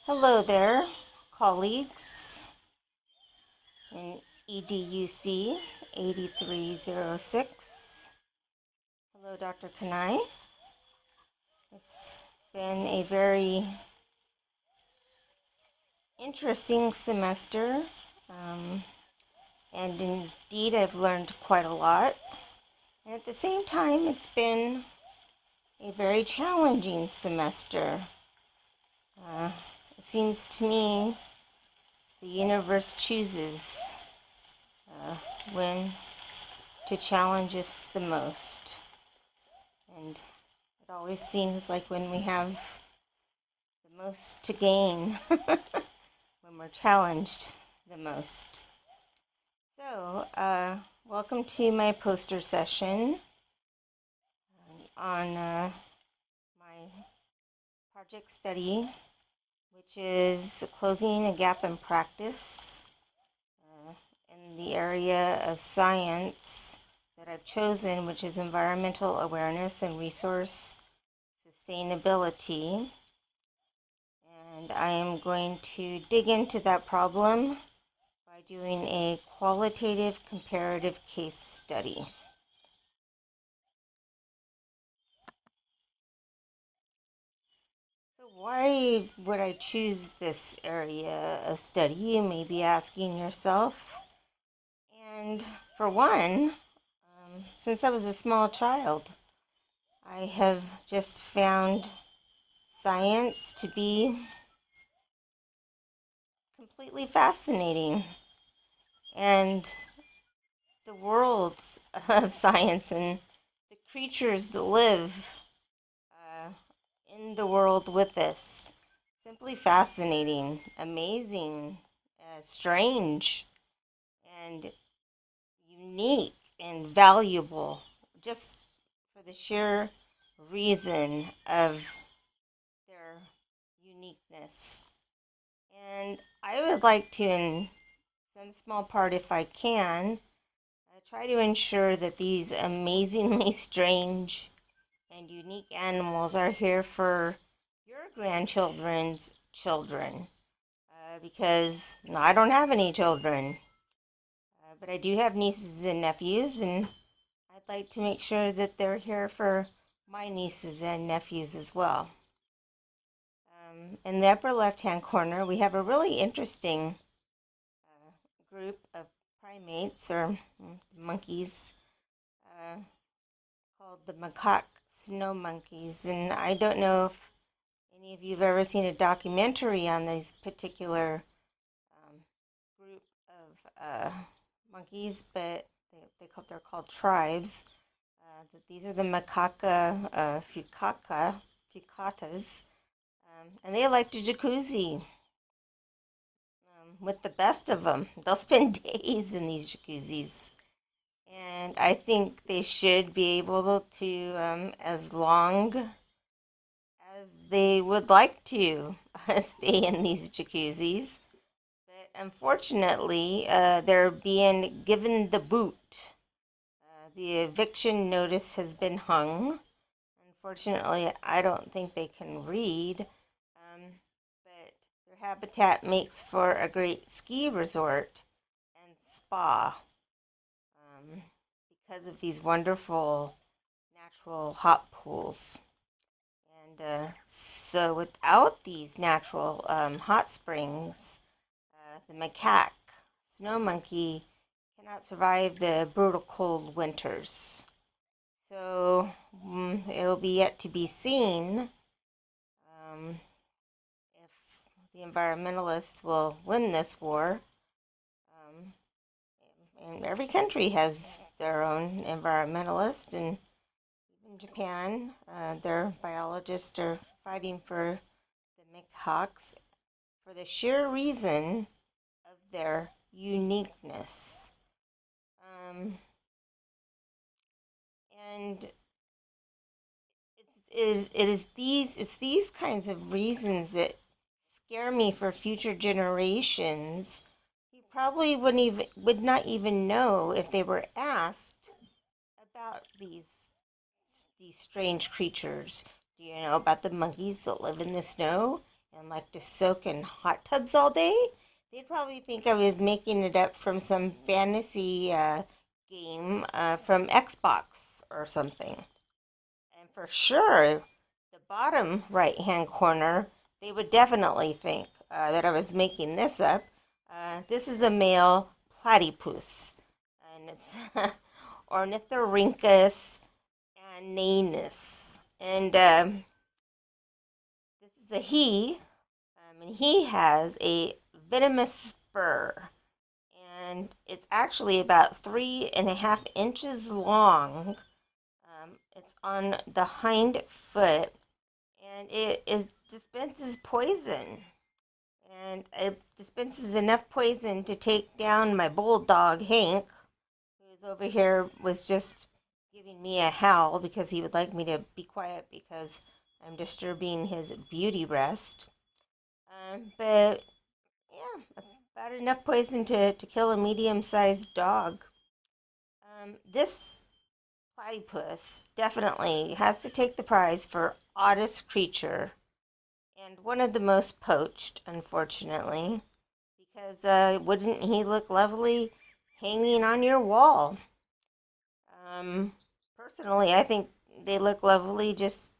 Hello there, colleagues in EDUC 8306. Hello, Dr. Kanai. It's been a very interesting semester, um, and indeed I've learned quite a lot. And at the same time, it's been a very challenging semester. Uh, it seems to me the universe chooses uh, when to challenge us the most. And it always seems like when we have the most to gain, when we're challenged the most. So, welcome to my poster session on my project study, which is closing a gap in practice in the area of science that I've chosen, which is environmental awareness and resource sustainability. And I am going to dig into that problem by doing a qualitative comparative case study. So why would I choose this area of study, you may be asking yourself. And for one, since I was a small child, I have just found science to be completely fascinating. And the worlds of science and the creatures that live uh, in the world with us. Simply fascinating, amazing, strange, and unique and valuable, just for the sheer reason of their uniqueness. And I would like to, in some small part, if I can, try to ensure that these amazingly strange and unique animals are here for your grandchildren's children. Because I don't have any children, but I do have nieces and nephews, and I'd like to make sure that they're here for my nieces and nephews as well. In the upper left hand corner, we have a really interesting group of primates or monkeys called the macaque snow monkeys. And I don't know if any of you have ever seen a documentary on these particular group of monkeys, but they're called tribes. These are the macaca fucatas, and they like to jacuzzi with the best of them. They'll spend days in these jacuzzis. And I think they should be able to, as long as they would like to, stay in these jacuzzis. But unfortunately, they're being given the boot. The eviction notice has been hung. Unfortunately, I don't think they can read, but their habitat makes for a great ski resort and spa because of these wonderful natural hot pools. And so, without these natural hot springs, the macaque snow monkey cannot survive the brutal cold winters. So it'll be yet to be seen if the environmentalists will win this war. Um, and every country has their own environmentalist, and even Japan, their biologists are fighting for the macaques for the sheer reason of their uniqueness. And it's these kinds of reasons that scare me for future generations. You probably would not even know if they were asked about these strange creatures. Do you know about the monkeys that live in the snow? and like to soak in hot tubs all day, they'd probably think I was making it up from some fantasy game from Xbox or something. And for sure, the bottom right hand corner, they would definitely think that I was making this up. This is a male platypus, and it's Ornithorhynchus ananus. And this is a he, and he has a venomous spur. And it's actually about 3.5 inches long. It's on the hind foot, and it is dispenses poison. And it dispenses enough poison to take down my bulldog Hank, who's over here was just giving me a howl because he would like me to be quiet because I'm disturbing his beauty rest. But yeah, about enough poison to kill a medium-sized dog. This platypus definitely has to take the prize for oddest creature and one of the most poached, unfortunately, because wouldn't he look lovely hanging on your wall? Um, Personally, I think they look lovely just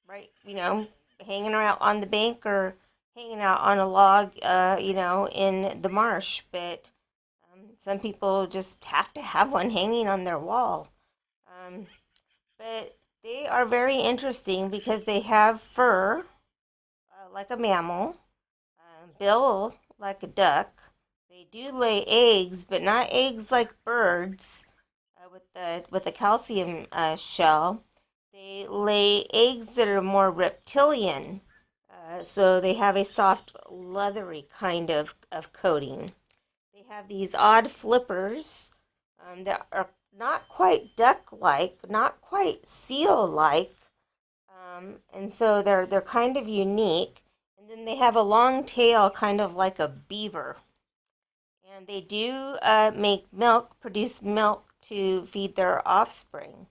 right, hanging around on the bank or hanging out on a log, in the marsh. But some people just have to have one hanging on their wall. Um, but they are very interesting because they have fur like a mammal, bill like a duck. They do lay eggs, but not eggs like birds with the calcium shell. They lay eggs that are more reptilian, so they have a soft, leathery kind of coating. They have these odd flippers that are not quite duck-like, not quite seal-like, and so they're kind of unique. And then they have a long tail, kind of like a beaver. And they do make milk, produce milk to feed their offspring.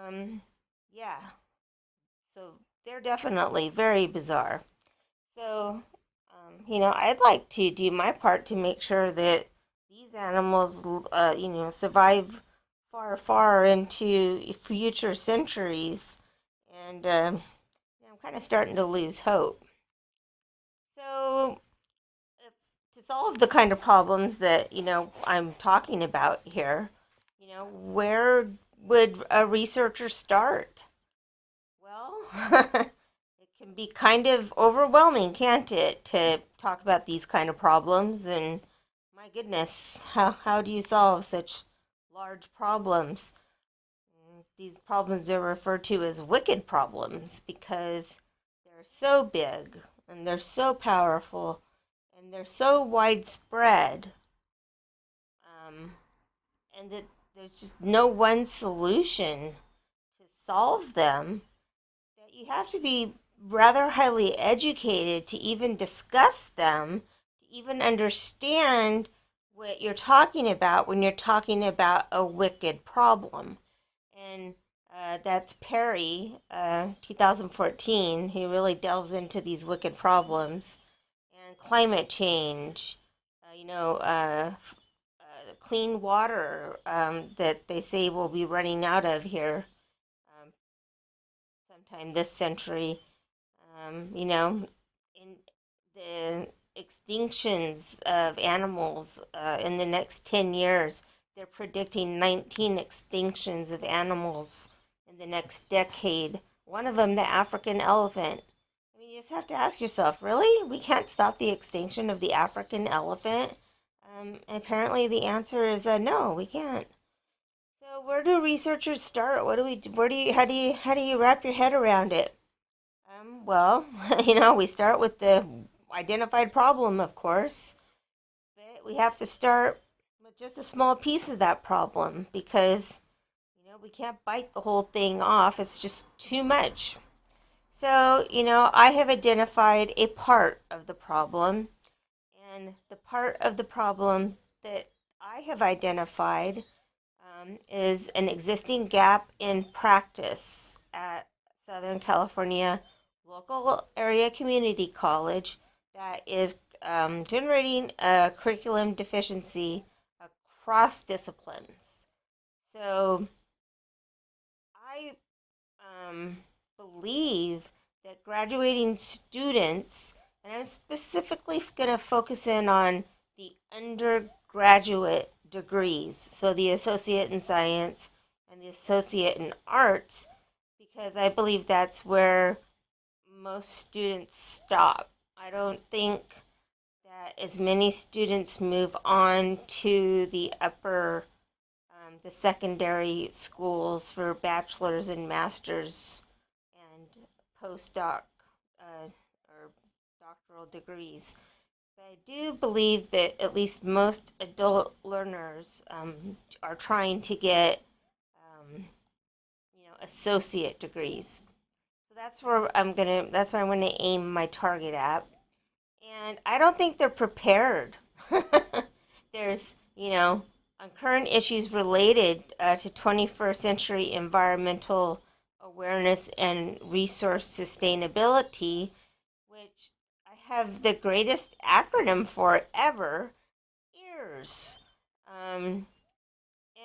Um, yeah, so they're definitely very bizarre. So, I'd like to do my part to make sure that these animals, survive far, far into future centuries. And I'm kind of starting to lose hope. So, to solve the kind of problems that I'm talking about here, where would a researcher start? Well, it can be kind of overwhelming, can't it, to talk about these kind of problems? And my goodness, how do you solve such large problems? These problems are referred to as wicked problems because they're so big and they're so powerful and they're so widespread, um, and that there's just no one solution to solve them, that you have to be rather highly educated to even discuss them, to even understand what you're talking about when you're talking about a wicked problem. And that's Perry, 2014, who really delves into these wicked problems and climate change, clean water that they say will be running out of here um, sometime this century. In the extinctions of animals in the next 10 years, they're predicting 19 extinctions of animals in the next decade. One of them, the African elephant. I mean, you just have to ask yourself, really? We can't stop the extinction of the African elephant? And apparently, the answer is no, we can't. So, where do researchers start? How do you wrap your head around it? Well, we start with the identified problem, of course, but we have to start with just a small piece of that problem because, we can't bite the whole thing off. It's just too much. So, I have identified a part of the problem, and the part of the problem that I have identified is an existing gap in practice at Southern California local area community college that is generating a curriculum deficiency across disciplines. So I believe that graduating students, and I'm specifically going to focus in on the undergraduate degrees, so the associate in science and the associate in arts, because I believe that's where most students stop. I don't think that as many students move on to the secondary schools for bachelor's and master's and postdoc or doctoral degrees. But I do believe that at least most adult learners are trying to get, associate degrees. So that's where I'm gonna aim my target at. And I don't think they're prepared. There's, on current issues related to 21st century environmental awareness and resource sustainability, which I have the greatest acronym for ever, EARS. Um,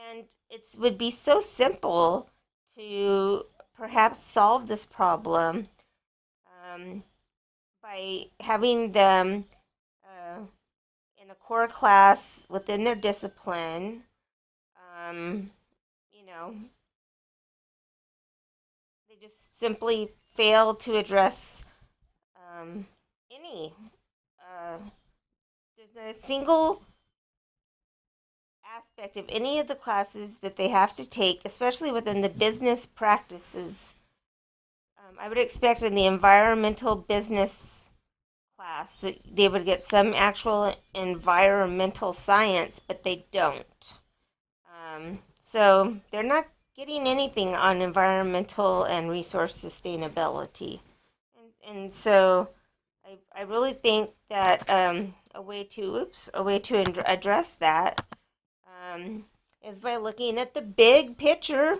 and it would be so simple to perhaps solve this problem um, by having them uh, in a core class within their discipline. Um, you know, they just simply fail to address any. Uh, there's not a single aspect of any of the classes that they have to take, especially within the business practices. I would expect in the environmental business class that they would get some actual environmental science, but they don't. So they're not getting anything on environmental and resource sustainability. And so I really think that a way to address that is by looking at the big picture.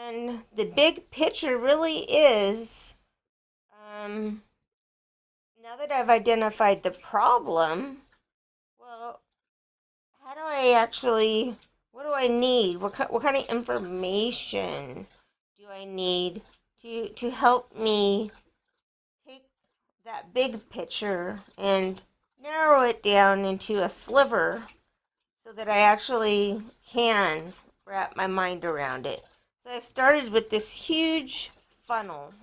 And the big picture really is now that I've identified the problem, well, how do I actually, what do I need? What kind of information do I need to help me take that big picture and narrow it down into a sliver so that I actually can wrap my mind around it? So I've started with this huge funnel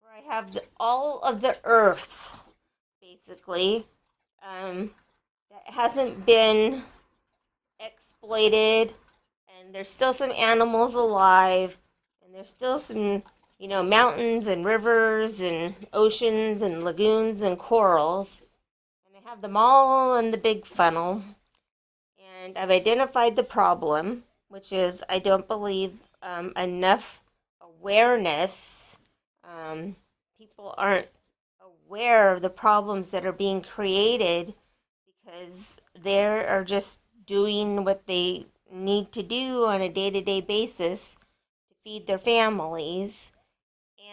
where I have all of the earth, basically, that hasn't been exploited, and there's still some animals alive, and there's still some, mountains and rivers and oceans and lagoons and corals. And I have them all in the big funnel. And I've identified the problem, which is I don't believe enough awareness. People aren't aware of the problems that are being created because they are just doing what they need to do on a day to day basis to feed their families.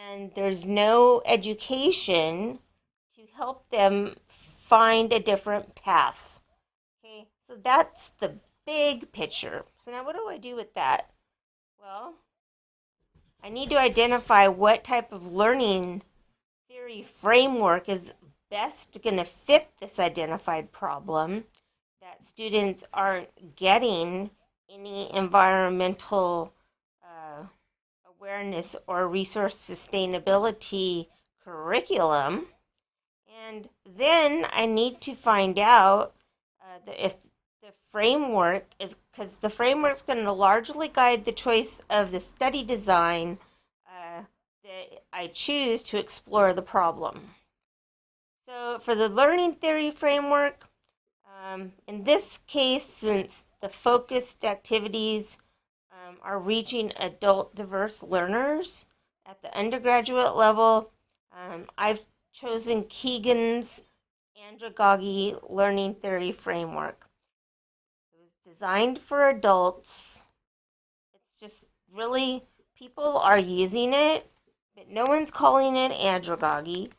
And there's no education to help them find a different path. Okay, so that's the big picture. So now what do I do with that? Well, I need to identify what type of learning theory framework is best going to fit this identified problem, that students aren't getting any environmental awareness or resource sustainability curriculum. And then I need to find out if the framework is, because the framework is going to largely guide the choice of the study design that I choose to explore the problem. So for the learning theory framework, in this case, since the focused activities are reaching adult diverse learners at the undergraduate level, I've chosen Keegan's Andragogy learning theory framework. It was designed for adults. It's just really, people are using it, No one's calling it andragogy.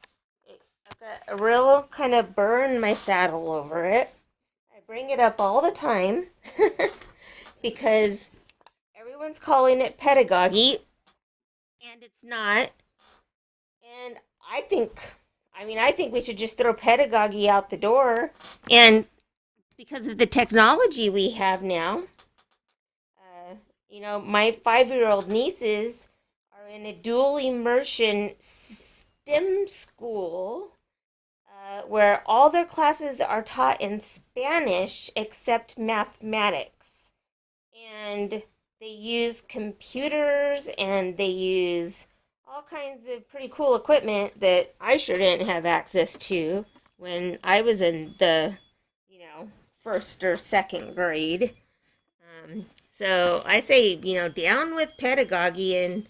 I've got a real kind of burn my saddle over it. I bring it up all the time because everyone's calling it pedagogy, and it's not. And I think we should just throw pedagogy out the door. And because of the technology we have now, uh, my 5-year-old nieces are in a dual immersion STEM school where all their classes are taught in Spanish except mathematics. And they use computers and they use all kinds of pretty cool equipment that I sure didn't have access to when I was in the, first or second grade. So I say, down with pedagogy and,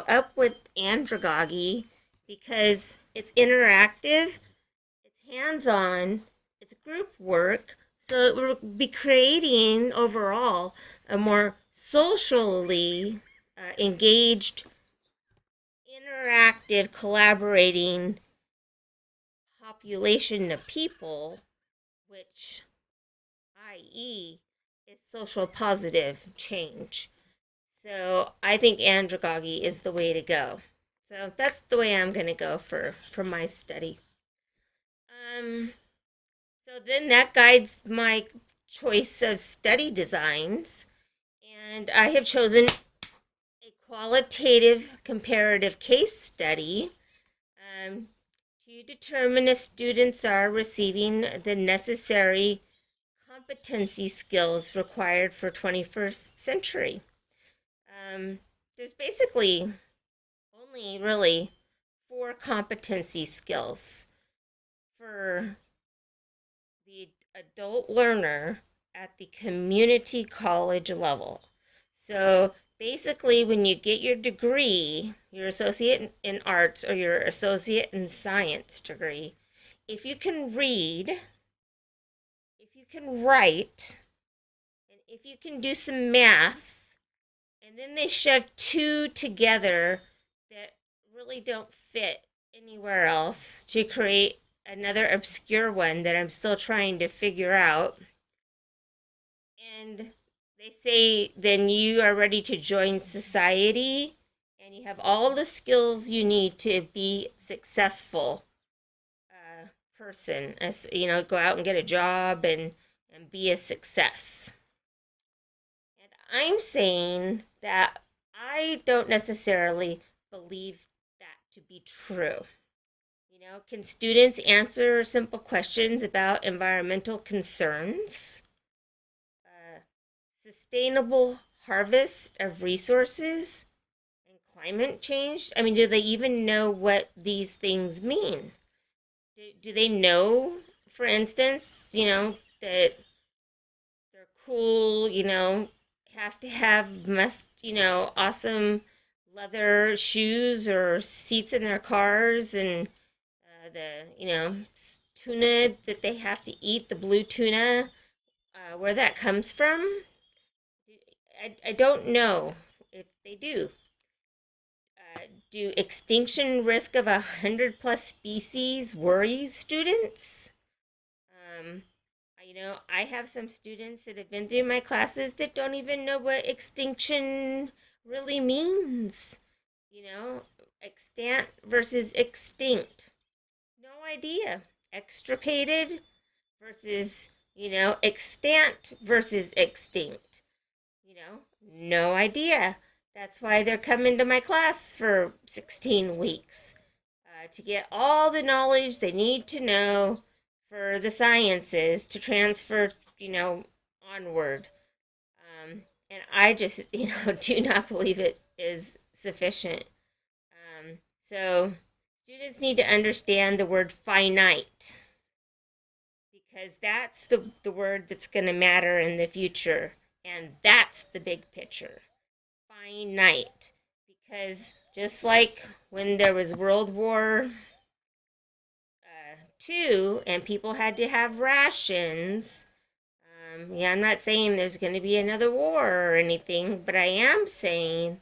up with andragogy because it's interactive, it's hands on, it's group work. So it will be creating overall a more socially engaged, interactive, collaborating population of people, which, i.e., is social positive change. So I think andragogy is the way to go. So that's the way I'm going to go for my study. Um, so then that guides my choice of study designs. And I have chosen a qualitative comparative case study to determine if students are receiving the necessary competency skills required for 21st century. There's basically only really 4 competency skills for the adult learner at the community college level. So basically, when you get your degree, your associate in arts or your associate in science degree, if you can read, if you can write, and if you can do some math, and then they shove 2 together that really don't fit anywhere else to create another obscure one that I'm still trying to figure out. And they say then you are ready to join society and you have all the skills you need to be successful person, as go out and get a job and be a success. And I'm saying that I don't necessarily believe that to be true. Can students answer simple questions about environmental concerns, sustainable harvest of resources, and climate change? I mean, do they even know what these things mean? Do they know, for instance, that they're cool, have to have awesome leather shoes or seats in their cars and the, tuna that they have to eat, the blue tuna, where that comes from? I don't know if they do. Do extinction risk of 100+ species worry students? Um, I have some students that have been through my classes that don't even know what extinction really means. Extant versus extinct. No idea. Extirpated versus, extant versus extinct. No idea. That's why they're coming to my class for 16 weeks to get all the knowledge they need to know for the sciences to transfer, onward. And I just, do not believe it is sufficient. So students need to understand the word finite because that's the word that's going to matter in the future. And that's the big picture. Finite. Because just like when there was World War II and people had to have rations, I'm not saying there's going to be another war or anything, but I am saying